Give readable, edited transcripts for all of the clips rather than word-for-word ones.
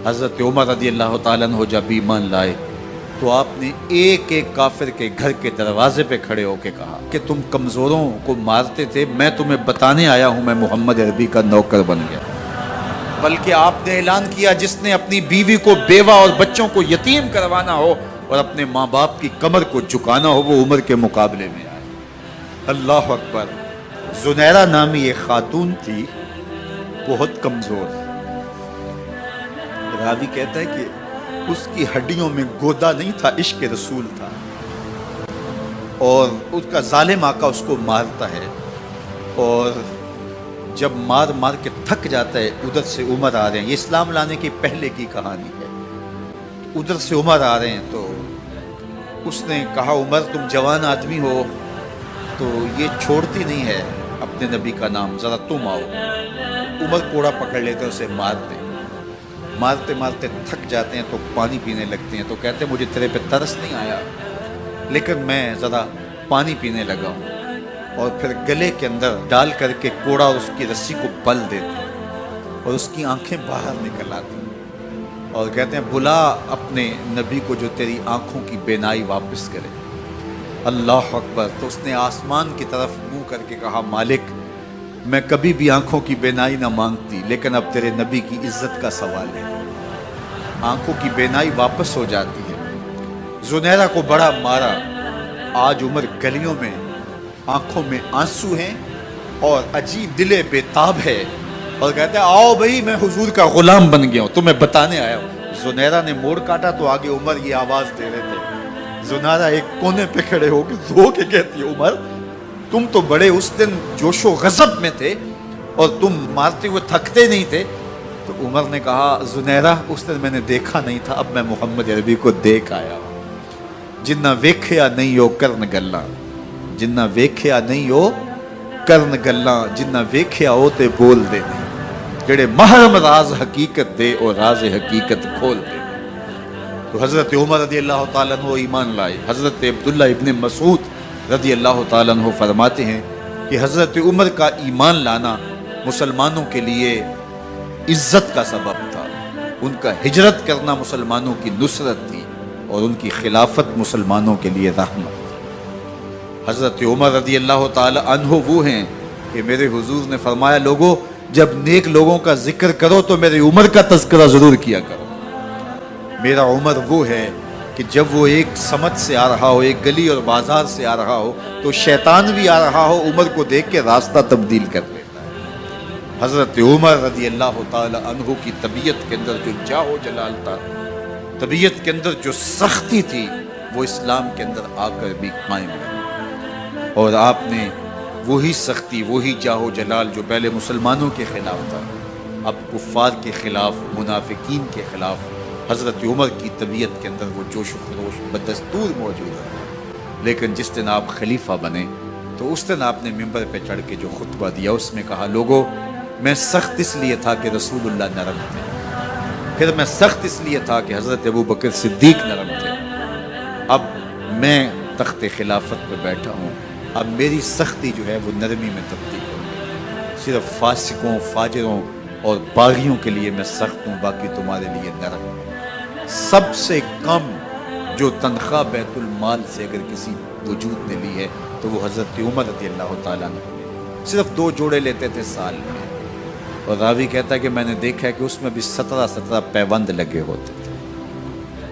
حضرت عمر رضی اللہ تعالیٰ عنہ جب ایمان لائے تو آپ نے ایک ایک کافر کے گھر کے دروازے پہ کھڑے ہو کے کہا کہ تم کمزوروں کو مارتے تھے، میں تمہیں بتانے آیا ہوں میں محمد عربی کا نوکر بن گیا۔ بلکہ آپ نے اعلان کیا جس نے اپنی بیوی کو بیوہ اور بچوں کو یتیم کروانا ہو اور اپنے ماں باپ کی کمر کو جھکانا ہو وہ عمر کے مقابلے میں آئے۔ اللہ اکبر۔ زنیرہ نامی ایک خاتون تھی، بہت کمزور، راوی کہتا ہے کہ اس کی ہڈیوں میں گودا نہیں تھا، عشق رسول تھا، اور اس کا ظالم آقا اس کو مارتا ہے، اور جب مار مار کے تھک جاتا ہے ادھر سے عمر آ رہے ہیں، یہ اسلام لانے کی پہلے کی کہانی ہے، ادھر سے عمر آ رہے ہیں تو اس نے کہا عمر تم جوان آدمی ہو تو یہ چھوڑتی نہیں ہے اپنے نبی کا نام، ذرا تم آؤ۔ عمر کوڑا پکڑ لیتے اسے مارتے مارتے مارتے تھک جاتے ہیں تو پانی پینے لگتے ہیں، تو کہتے ہیں مجھے تیرے پہ ترس نہیں آیا لیکن میں ذرا پانی پینے لگا ہوں، اور پھر گلے کے اندر ڈال کر کے کوڑا اور اس کی رسی کو پل دیتے ہیں اور اس کی آنکھیں باہر نکل آتی ہیں اور کہتے ہیں بلا اپنے نبی کو جو تیری آنکھوں کی بینائی واپس کرے۔ اللہ اکبر۔ تو اس نے آسمان کی طرف منہ کر کے کہا مالک میں کبھی بھی آنکھوں کی بینائی نہ مانگتی لیکن اب تیرے نبی کی عزت کا سوال ہے۔ آنکھوں کی بینائی واپس ہو جاتی ہے۔ زنیرہ کو بڑا مارا، آج عمر گلیوں میں آنکھوں میں آنسو ہیں اور عجیب دل بے تاب ہے، اور کہتے ہیں آؤ بھئی میں حضور کا غلام بن گیا ہوں، تمہیں بتانے آیا ہوں۔ زنیرہ نے موڑ کاٹا تو آگے عمر یہ آواز دے رہے تھے۔ زنیرہ ایک کونے پہ کھڑے ہو کے رو کے کہتی ہے عمر تم تو بڑے اس دن جوش و غضب میں تھے اور تم مارتے ہوئے تھکتے نہیں تھے۔ تو عمر نے کہا زنیرہ اس دن میں نے دیکھا نہیں تھا، اب میں محمد عربی کو دیکھ آیا ہوں۔ جنہ ویکھیا نہیں ہو کرن گلاں، جنہ ویکھیا نہیں ہو کرن گلاں، جنہ ویکھیا ہو تے بول دے نہیں، جڑے محرم راز حقیقت دے اور راز حقیقت کھول دے۔ تو حضرت عمر رضی اللہ تعالیٰ عنہ ایمان لائے۔ حضرت عبداللہ ابن مسعود رضی اللہ تعالیٰ عنہ فرماتے ہیں کہ حضرت عمر کا ایمان لانا مسلمانوں کے لیے عزت کا سبب تھا، ان کا ہجرت کرنا مسلمانوں کی نصرت تھی اور ان کی خلافت مسلمانوں کے لیے رحمت تھی۔ حضرت عمر رضی اللہ تعالیٰ عنہ وہ ہیں کہ میرے حضور نے فرمایا لوگوں جب نیک لوگوں کا ذکر کرو تو میرے عمر کا تذکرہ ضرور کیا کرو۔ میرا عمر وہ ہے کہ جب وہ ایک سمت سے آ رہا ہو، ایک گلی اور بازار سے آ رہا ہو تو شیطان بھی آ رہا ہو عمر کو دیکھ کے راستہ تبدیل کر لیتا ہے۔ حضرت عمر رضی اللہ تعالی عنہ کی طبیعت کے اندر جو جاہ و جلال تھا، طبیعت کے اندر جو سختی تھی، وہ اسلام کے اندر آ کر بھی قائم رہی، اور آپ نے وہی سختی، وہی جاہ و جلال جو پہلے مسلمانوں کے خلاف تھا اب کفار کے خلاف، منافقین کے خلاف حضرت عمر کی طبیعت کے اندر وہ جوش و خروش بدستور موجود ہے۔ لیکن جس دن آپ خلیفہ بنے تو اس دن آپ نے ممبر پہ چڑھ کے جو خطبہ دیا اس میں کہا لوگوں میں سخت اس لیے تھا کہ رسول اللہ نرم تھے، پھر میں سخت اس لیے تھا کہ حضرت ابو بکر صدیق نرم تھے، اب میں تخت خلافت پہ بیٹھا ہوں، اب میری سختی جو ہے وہ نرمی میں تبدیل ہو گئی، صرف فاسقوں، فاجروں اور باغیوں کے لیے میں سخت ہوں، باقی تمہارے لیے نرم ہوں۔ سب سے کم جو تنخواہ بیت المال سے اگر کسی وجود نے لی ہے تو وہ حضرت عمر رضی اللہ تعالیٰ عنہ نے صرف 2 جوڑے لیتے تھے سال میں، اور راوی کہتا ہے کہ میں نے دیکھا ہے کہ اس میں بھی 17 پیوند لگے ہوتے تھے۔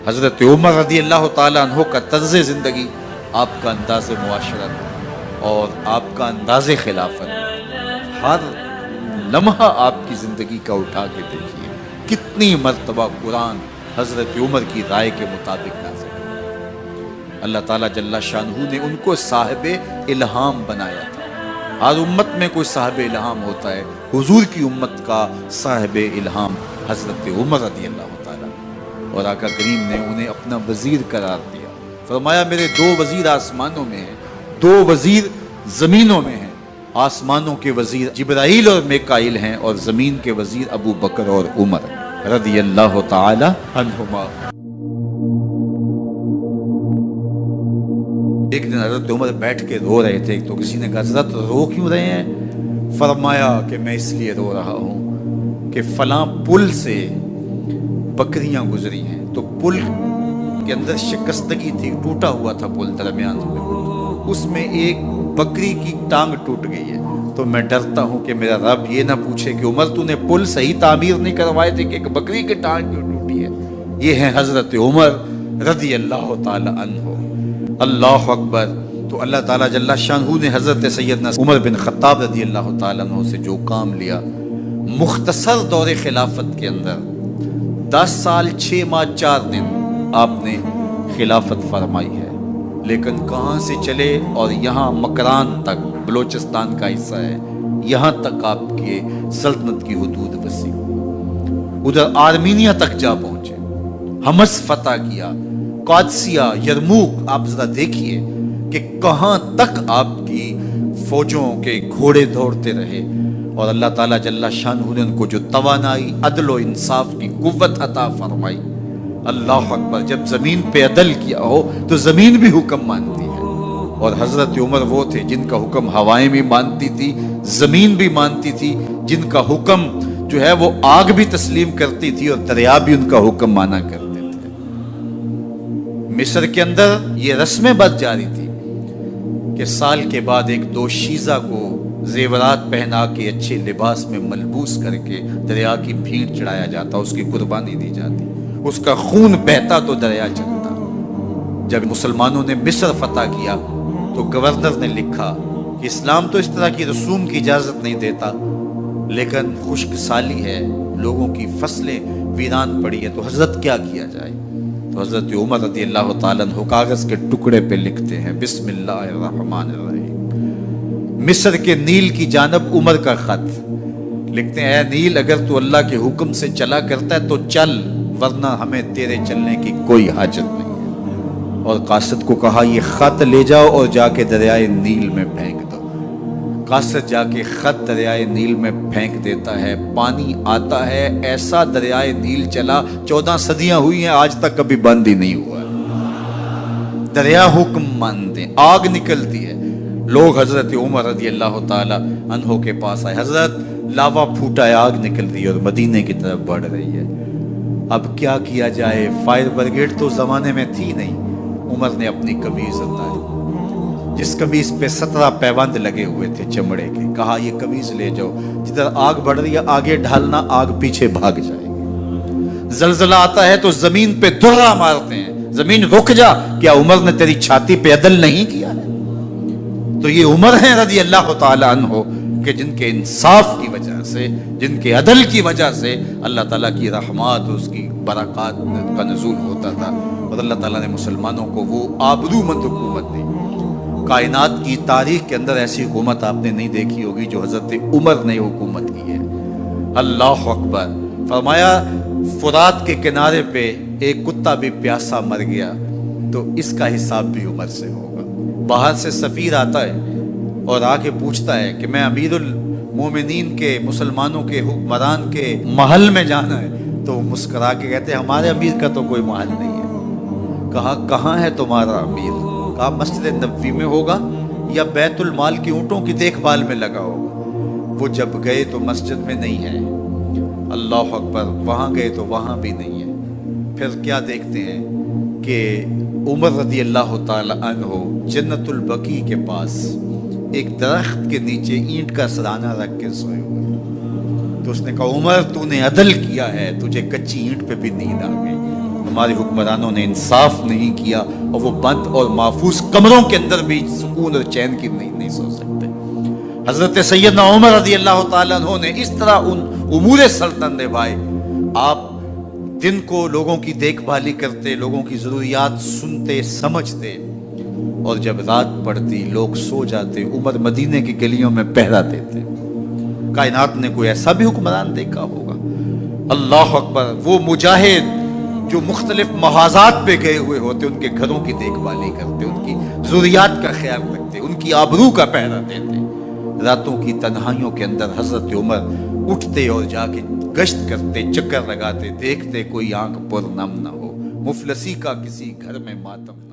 حضرت عمر رضی اللہ تعالیٰ عنہ کا طرز زندگی، آپ کا انداز معاشرت اور آپ کا انداز خلافت، ہر لمحہ آپ کی زندگی کا اٹھا کے دیکھیے کتنی مرتبہ قرآن حضرت عمر کی رائے کے مطابق نازل ہے۔ اللہ تعالیٰ جل شانہ نے ان کو صاحب الہام بنایا تھا۔ ہر امت میں کوئی صاحب الہام ہوتا ہے، حضور کی امت کا صاحب الہام حضرت عمر رضی اللہ تعالیٰ، اور آقا کریم نے انہیں اپنا وزیر قرار دیا۔ فرمایا میرے 2 وزیر آسمانوں میں ہیں، 2 وزیر زمینوں میں ہیں۔ آسمانوں کے وزیر جبرائیل اور میکائیل ہیں، اور زمین کے وزیر ابو بکر اور عمر رضی اللہ تعالی عنہما۔ ایک دن حضرت عمر بیٹھ کے رو رہے تھے تو کسی نے کہا حضرت رو کیوں رہے ہیں؟ فرمایا کہ میں اس لیے رو رہا ہوں کہ فلاں پل سے بکریاں گزری ہیں، تو پل کے اندر شکستگی تھی، ٹوٹا ہوا تھا پل درمیان میں، اس میں ایک بکری کی ٹانگ ٹوٹ گئی ہے۔ تو میں ڈرتا ہوں کہ میرا رب یہ نہ پوچھے کہ عمر تو نے پل صحیح تعمیر نہیں کروائے تھے کہ ایک بکری کی ٹانگ کیوں ٹوٹی ہے۔ یہ ہیں حضرت عمر رضی اللہ تعالی عنہ۔ اللہ اکبر۔ تو اللہ تعالیٰ جل شانہ نے حضرت سیدنا عمر بن خطاب رضی اللہ تعالیٰ عنہ سے جو کام لیا، مختصر دور خلافت کے اندر 10 سال 6 ماہ 4 دن آپ نے خلافت فرمائی ہے، لیکن کہاں سے چلے اور یہاں مکران تک، بلوچستان کا حصہ ہے، یہاں تک آپ کے سلطنت کی حدود وسیع ہوئی، ادھر آرمینیا تک جا پہنچے، حمص فتح کیا، قادسیہ، یرموک۔ آپ ذرا دیکھیے کہ کہاں تک آپ کی فوجوں کے گھوڑے دوڑتے رہے، اور اللہ تعالیٰ جل شانہ نے ان کو جو توانائی، عدل و انصاف کی قوت عطا فرمائی۔ اللہ اکبر۔ جب زمین پہ عدل کیا ہو تو زمین بھی حکم مانتی ہے، اور حضرت عمر وہ تھے جن کا حکم ہوائیں بھی مانتی تھی، زمین بھی مانتی تھی، جن کا حکم جو ہے وہ آگ بھی تسلیم کرتی تھی، اور دریا بھی ان کا حکم مانا کرتے تھے۔ مصر کے اندر یہ رسم بد جاری تھی کہ سال کے بعد ایک دوشیزہ کو زیورات پہنا کے اچھے لباس میں ملبوس کر کے دریا کی بھیڑ چڑھایا جاتا، اس کی قربانی دی جاتی، اس کا خون بہتا تو دریا چلتا۔ جب مسلمانوں نے مصر فتح کیا تو گورنر نے لکھا کہ اسلام تو اس طرح کی رسوم کی اجازت نہیں دیتا، لیکن خشک سالی ہے، لوگوں کی فصلیں ویران پڑی ہے، تو حضرت کیا کیا جائے؟ تو حضرت عمر رضی اللہ تعالیٰ عنہ کاغذ کے ٹکڑے پہ لکھتے ہیں، بسم اللہ الرحمن الرحیم۔ مصر کے نیل کی جانب عمر کا خط لکھتے ہیں، اے نیل اگر تو اللہ کے حکم سے چلا کرتا ہے تو چل، ورنہ ہمیں تیرے چلنے کی کوئی حاجت نہیں ہے۔ اور قاصد کو کہا یہ خط لے جاؤ اور جا کے دریائے نیل میں پھینک دو۔ قاصد جا کے خط دریائے نیل میں پھینک دیتا ہے، پانی آتا ہے، ایسا دریائے نیل چلا، 14 صدیاں ہوئی ہیں آج تک کبھی بند ہی نہیں ہوا۔ دریا حکم مانتے، آگ نکلتی ہے۔ لوگ حضرت عمر رضی اللہ تعالی عنہ کے پاس آئے، حضرت لاوا پھوٹا ہے، آگ نکل رہی ہے اور مدینے کی طرف بڑھ رہی ہے، اب کیا کیا جائے؟ فائر بریگیڈ تو زمانے میں تھی نہیں۔ عمر نے اپنی قمیض اتاری، جس قمیض پہ 17 پیوند لگے ہوئے تھے چمڑے کے، کہا یہ قمیض لے جاؤ، جدھر آگ بڑھ رہی ہے آگے ڈھالنا، آگ پیچھے بھاگ جائے گی۔ زلزلہ آتا ہے تو زمین پہ دھرا مارتے ہیں، زمین رک جا، کیا عمر نے تیری چھاتی پہ عدل نہیں کیا ہے؟ تو یہ عمر ہیں رضی اللہ تعالی عنہ کہ جن کے انصاف کی وجہ سے، جن کے عدل کی وجہ سے اللہ تعالیٰ کی رحمات، اس کی برکات کا نزول ہوتا تھا، اور اللہ تعالیٰ نے مسلمانوں کو وہ آبرومند حکومت دی۔ کائنات کی تاریخ کے اندر ایسی حکومت آپ نے نہیں دیکھی ہوگی جو حضرت عمر نے حکومت کی ہے۔ اللہ اکبر۔ فرمایا فرات کے کنارے پہ ایک کتا بھی پیاسا مر گیا تو اس کا حساب بھی عمر سے ہوگا۔ باہر سے سفیر آتا ہے اور آ کے پوچھتا ہے کہ میں امیر المومنین کے، مسلمانوں کے حکمران کے محل میں جانا ہے، تو وہ مسکرا کے کہتے ہیں ہمارے امیر کا تو کوئی محل نہیں ہے۔ کہا کہاں ہے تمہارا امیر؟ کہا مسجد نبوی میں ہوگا یا بیت المال کی اونٹوں کی دیکھ بھال میں لگا ہوگا۔ وہ جب گئے تو مسجد میں نہیں ہے، اللہ اکبر، وہاں گئے تو وہاں بھی نہیں ہے۔ پھر کیا دیکھتے ہیں کہ عمر رضی اللہ تعالی عنہ جنت البقیع کے پاس ایک درخت کے نیچے اینٹ کا سرانہ رکھ کے سوئے ہوئے، تو اس نے کہا عمر تو نے عدل کیا ہے، تجھے کچی اینٹ پہ بھی نیند آ گئی۔ ہمارے حکمرانوں نے انصاف نہیں کیا، اور وہ بند اور محفوظ کمروں کے اندر بھی سکون اور چین کی نہیں سو سکتے۔ حضرت سیدنا عمر رضی اللہ تعالیٰ عنہ نے اس طرح ان امور سلطنت نبھائے۔ آپ دن کو لوگوں کی دیکھ بھالی کرتے، لوگوں کی ضروریات سنتے سمجھتے، اور جب رات پڑتی لوگ سو جاتے، عمر مدینے کی گلیوں میں پہرا دیتے۔ کائنات نے کوئی ایسا بھی حکمران دیکھا ہوگا؟ اللہ اکبر۔ وہ مجاہد جو مختلف محاذات پہ گئے ہوئے ہوتے، ان کے گھروں کی دیکھ بھالی کرتے، ان کی ضروریات کا خیال رکھتے، ان کی آبرو کا پہرا دیتے۔ راتوں کی تنہائیوں کے اندر حضرت عمر اٹھتے اور جا کے گشت کرتے، چکر لگاتے، دیکھتے کوئی آنکھ پر نم نہ ہو، مفلسی کا کسی گھر میں ماتم